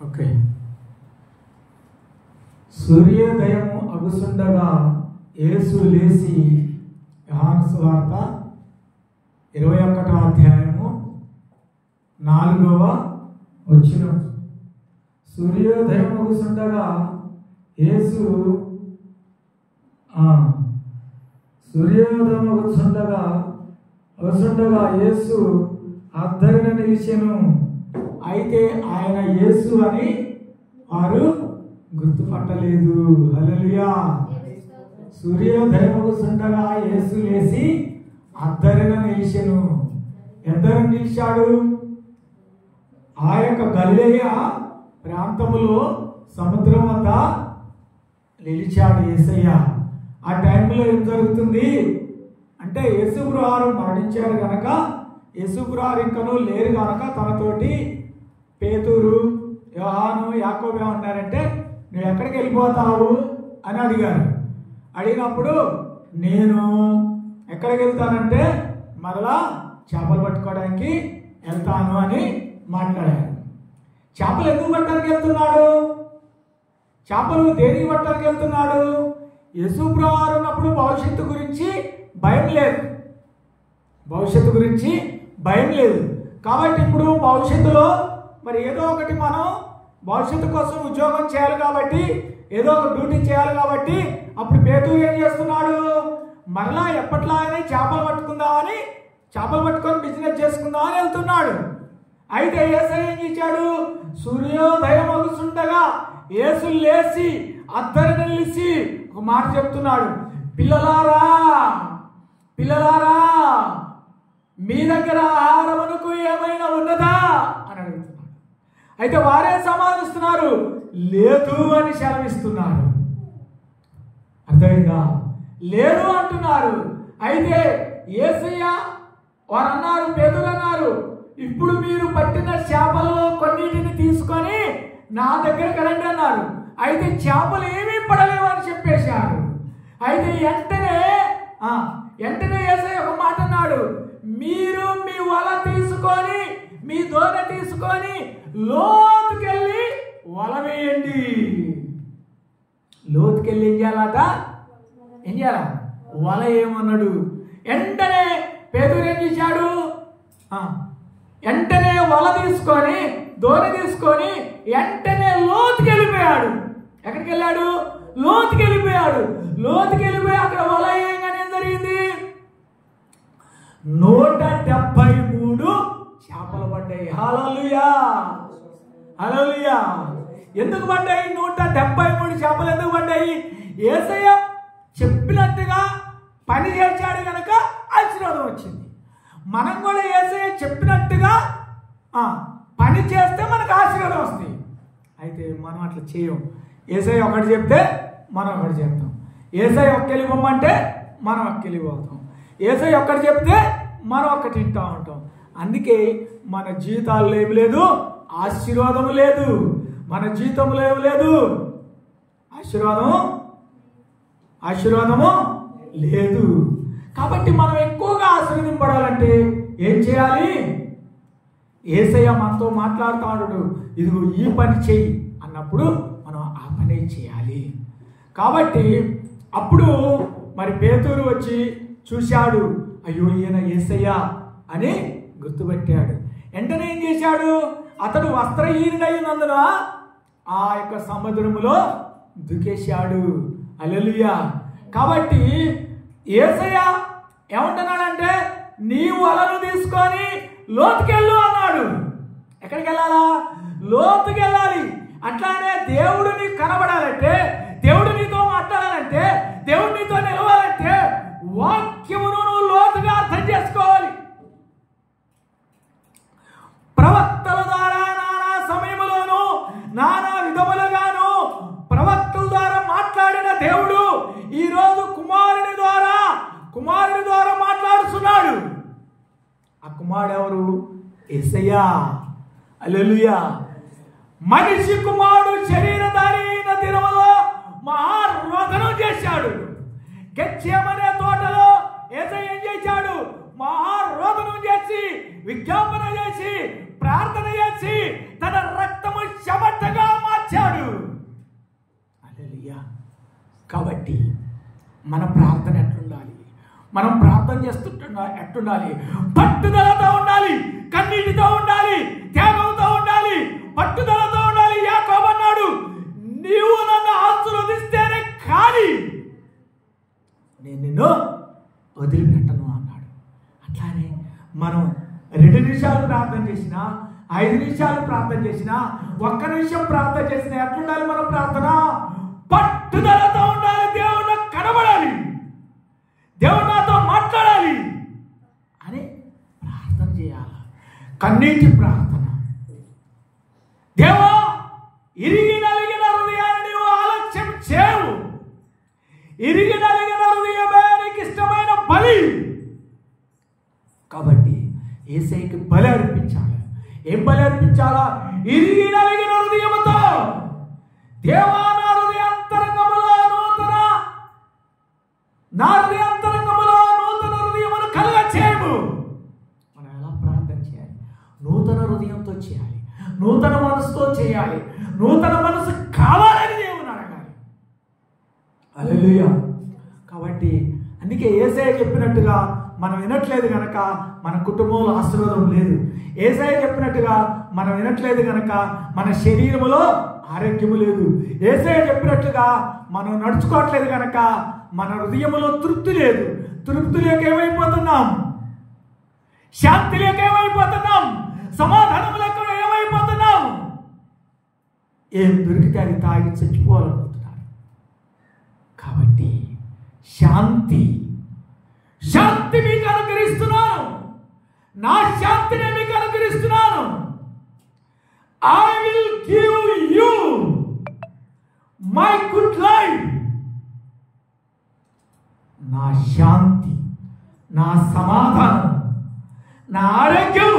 Okay. సూర్యోదయము అగుసుండగా యేసు లేచి, యోహాను సువార్త 21వ అధ్యాయము 4వ వచనం. సూర్యోదయం అగుసుండగా యేసు యేసు అద్దరిన నిలిచెను. అయితే ఆయన యేసు అని వారు గుర్తుపట్టలేదు. హల్లెలూయా. సూర్యోదయం అగుసుండగా యేసు లేచి అద్దరిన నిలిచెను. ఎద్దరు నిలిచాడు? ఆ యొక్క గలిలయ ప్రాంతములో సముద్రం వద్ద నిలిచాడు యేసయ్య. ఆ టైంలో ఏం జరుగుతుంది అంటే, యేసుప్రభువారు మరణించారు కనుక, యేసుప్రభువారు ఇంకనూ లేరు కనుక తనతోటి పేతురు, యోహాను, యాకోబు ఏమన్నారంటే, నువ్వు ఎక్కడికి వెళ్ళిపోతావు అని అడిగారు. అడిగినప్పుడు నేను ఎక్కడికి వెళ్తానంటే మరలా చేపలు పట్టుకోవడానికి వెళ్తాను అని మాట్లాడారు. చేపలు ఎందుకు పట్టడానికి వెళ్తున్నాడు? చేపలు దేనికి పట్టడానికి వెళ్తున్నాడు? యేసుప్రభువారు ఉన్నప్పుడు భవిష్యత్తు గురించి భయం లేదు. భవిష్యత్తు గురించి భయం లేదు. కాబట్టి ఇప్పుడు భవిష్యత్తులో మరి ఏదో ఒకటి మనం భవిష్యత్తు కోసం ఉద్యోగం చేయాలి కాబట్టి, ఏదో ఒక డ్యూటీ చేయాలి కాబట్టి, అప్పుడు పేతురు ఏం చేస్తున్నాడు? మరలా ఎప్పట్లాగానే చేపలు పట్టుకుందామని, చేపలు పట్టుకొని బిజినెస్ చేసుకుందామని వెళ్తున్నాడు. అయితే యేసయ్య ఏం చేశాడు? సూర్యోదయం అగుసుండగా యేసు లేచి అద్దరిన నిలిచి ఒక మాట చెప్తున్నాడు, పిల్లలారా పిల్లలారా మీ దగ్గర ఆహారమునకు ఏమైనా ఉన్నదా అని అడుగుతున్నాడు. అయితే వారే సమాధిస్తున్నారు, లేదు అని సెలవిస్తున్నారు. అర్థమైందా? లేదు అంటున్నారు. అయితే యేసయ్య వారు అన్నారు, పేతురు అన్నారు, ఇప్పుడు మీరు పట్టిన చేపలలో కొన్నిటిని తీసుకొని నా దగ్గరికి రండి అన్నారు. అయితే చేపలు ఏమీ పడలేవు అని చెప్పేశారు. అయితే వెంటనే యేసయ్య ఒక మాట అన్నాడు, మీరు మీ వల తీసుకొని, మీ దోణి తీసుకొని లోతుకెళ్ళి వల వేయండి. లోతుకెళ్ళి ఏం చేయాలట? ఏం చేయాల? వల ఏమన్నాడు? వెంటనే పేతురు ఏం చేశాడు? వెంటనే వల తీసుకొని, దోణి తీసుకొని వెంటనే లోతుకెళ్ళిపోయాడు. ఎక్కడికి వెళ్ళాడు? లోతుకెళ్ళిపోయాడు. లోతుకెళ్ళిపోయి అక్కడ వల వేయగానే ఏం జరిగింది? 173 చేపలు పడ్డాయి. హల్లెలూయా, హల్లెలూయా. ఎందుకు పడ్డాయి 173 చేపలు? ఎందుకు పడ్డాయి? యేసయ్య చెప్పినట్టుగా పని చేశాడు కనుక ఆశీర్వాదం వచ్చింది. మనం కూడా యేసయ్య చెప్పినట్టుగా పని చేస్తే మనకు ఆశీర్వాదం వస్తుంది. అయితే మనం అట్లా చేయం. యేసయ్య ఒకటి చెప్తే మనం ఒకటి చెప్తాం. యేసయ్య ఒక్కలి పొమ్మంటే మనం ఒక్కలి పోతాం. యేసయ్య ఒక్కటి చెప్తే మనం ఒక్కటి వింటూ ఉంటాం. అందుకే మన జీవితాల్లో ఏమి లేదు? ఆశీర్వాదము లేదు. మన జీవితంలో ఏమి లేదు? ఆశీర్వాదము లేదు. కాబట్టి మనం ఎక్కువగా ఆశీర్వదింపడాలంటే ఏం చేయాలి? యేసయ్య మనతో మాట్లాడుతాడు, ఇదిగో ఈ పని చెయ్యి అన్నప్పుడు మనం ఆ పని చేయాలి. కాబట్టి అప్పుడు మరి పేతురు వచ్చి చూశాడు, అయ్యో ఈయన యేసయ్య అని గుర్తుపెట్టాడు. వెంటనే ఏం చేశాడు? అతడు వస్త్రహీనుడైనందున ఆ యొక్క సముద్రములో దుకేశాడు. హల్లెలూయా. కాబట్టి యేసయ్య ఏమంటున్నాడంటే, నీ వలను తీసుకొని లోతుకెళ్ళు అన్నాడు. ఎక్కడికి వెళ్ళాలా? లోతుకి వెళ్ళాలి. అట్లానే దేవుడు నీకు కనబడాలంటే, దేవుడు నీతో మాట్లాడాలంటే, దేవుడు నీతో నిలవాలంటే వాక్యమును నువ్వు లోతుగా అర్థం చేసుకోవాలి. ప్రవక్తల ద్వారా నానా సమయములోను నానా విధములుగాను ప్రవక్తల ద్వారా మాట్లాడిన దేవుడు ఈరోజు కుమారుని ద్వారా మాట్లాడుతున్నాడు. ఆ కుమారుడు ఎవరు? యేసయ్య. హల్లెలూయా. మనిషి కుమారుడు శరీరధారి అయిన దినములో మహారోదనం చేశాడు. గెత్సేమనే తోటలో యేసయ్య ఏం చేశాడు? మహారోదనం చేసి, విజ్ఞాపన చేసి, ప్రార్థన చేసి, తన రక్తము చెమటగా కాబట్టి మన ప్రార్థన ఎట్లుండాలి? మనం ప్రార్థన ఎట్లుండాలి? పట్టుదలతో ఉండాలి, కన్నీటితో ఉండాలి, త్యాగంతో ఉండాలి, పట్టుదలతో ఉండాలి. యాకోబు అన్నాడు, నీవు నన్ను ఆశీర్వదిస్తేనే కానీ నేను నిన్ను వదిలిపెట్టను అన్నాడు. అట్లానే మనం 2 నిమిషాలు ప్రార్థన చేసినా, 5 నిమిషాలు ప్రార్థన చేసినా, 1 నిమిషం ప్రార్థన చేసినా ఎట్లుండాలి మన ప్రార్థన? పట్టుదలతో ఉండాలి. దేవుడు నాకు కనబడాలి, దేవుడు నాతో మాట్లాడాలి అని ప్రార్థన చేయాలి. కన్నీటి ప్రార్థన. దేవా, ఇరిగి నలిగిన హృదయాన్ని నీవు ఆలస్యం చేయవు. ఇరిగి నలిగిన హృదయమే నీకు ఇష్టమైన బలి. కాబట్టి యేసయ్యకి బలి అర్పించాలి. ఏం బలి అర్పించాలా? ఇరిగి నలిగిన హృదయముతో, దేవా నా హృదయాంతరంగములో నూతన హృదయమును కలుగ చేయము. మనం ఎలా ప్రార్థన చేయాలి? నూతన హృదయంతో చేయాలి, నూతన మనసుతో చేయాలి. నూతన మనసు కావాలని దేవుని అడగాలి. హల్లెలూయా. కాబట్టి అందుకే యేసయ్య చెప్పినట్టుగా మనం వినట్లేదు కనుక మన కుటుంబంలో ఆశీర్వాదం లేదు. యేసయ్య చెప్పినట్టుగా మనం వినట్లేదు కనుక మన శరీరములో ఆరోగ్యము లేదు. యేసయ్య చెప్పినట్లుగా మనం నడుచుకోవట్లేదు కనుక మన హృదయములో తృప్తి లేదు. తృప్తి లేక ఏమైపోతున్నాం? శాంతి లేక ఏమైపోతున్నాం? సమాధానం లేక ఏమైపోతున్నాం? ఏం దొరికితే అది తాగి చచ్చిపోవాలనుకుంటున్నారు. కాబట్టి శాంతి మీకు అనుగ్రహిస్తున్నాను, నా శాంతిని మీకు అనుగ్రహిస్తున్నాను. I will give you my good life. నా శాంతి, నా సమాధానం, నా ఆరోగ్యం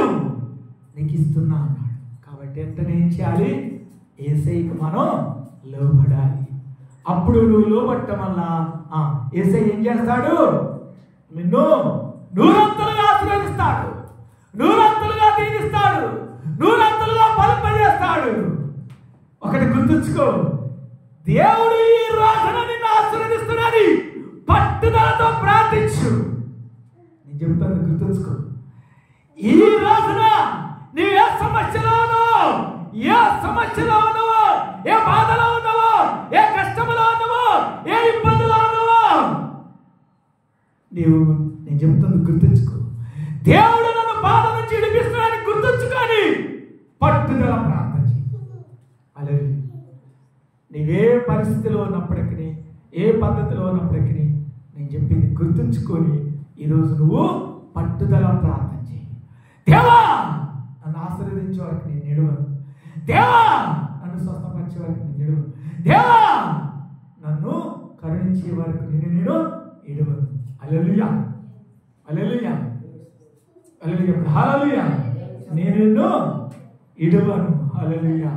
నీకు ఇస్తున్నా అన్నాడు. కాబట్టి వెంటనే ఏం చేయాలి? యేసయ్యకి మనం లోబడాలి. అప్పుడు నువ్వు లోబట్టం వల్ల యేసయ్య ఏం చేస్తాడు? నిన్ను నూరంతలుగా ఆశీర్వదిస్తాడు, నూరంతలుగా దీవిస్తాడు, నూరంతలుగా ఫలింపజేస్తాడు. ఒకటి గుర్తుంచుకో, దేవుడు ఈ రోజున నిన్ను ఆశీర్వదిస్తున్నాడు. పట్టుదలతో ప్రార్థించు. నేను చెప్తాను, గుర్తుంచుకో. ఈ రోజున నీవు ఏ సమస్యలో ఉన్నావో, ఏ బాధలో ఉన్నావో, ఏ కష్టంలో ఉన్నావో, ఏ ఇబ్బందిలో ఉన్నావో, నేను చెప్తుంది గుర్తుంచుకో. దేవుడు నన్ను బాధ నుంచి విడిపిస్తున్నాడని గుర్తుంచుకొని పట్టుదల ప్రార్థన చేయి. అలాగే నీవే పరిస్థితిలో ఉన్నప్పటికీ, ఏ పద్ధతిలో ఉన్నప్పటికీ నేను చెప్పింది గుర్తుంచుకొని ఈరోజు నువ్వు పట్టుదల ప్రార్థన చేయి. దేవా, నన్ను ఆశీర్వదించే వరకు నేను నిడవను. దేవా, నన్ను స్వస్థపరిచే వరకు నేను నిడవను. దేవా, నన్ను కరుణించే వరకు నేను ఇడవను. హల్లెలూయా, హల్లెలూయా, హల్లెలూయా, హల్లెలూయా. నేను ఇడవను. హల్లెలూయా.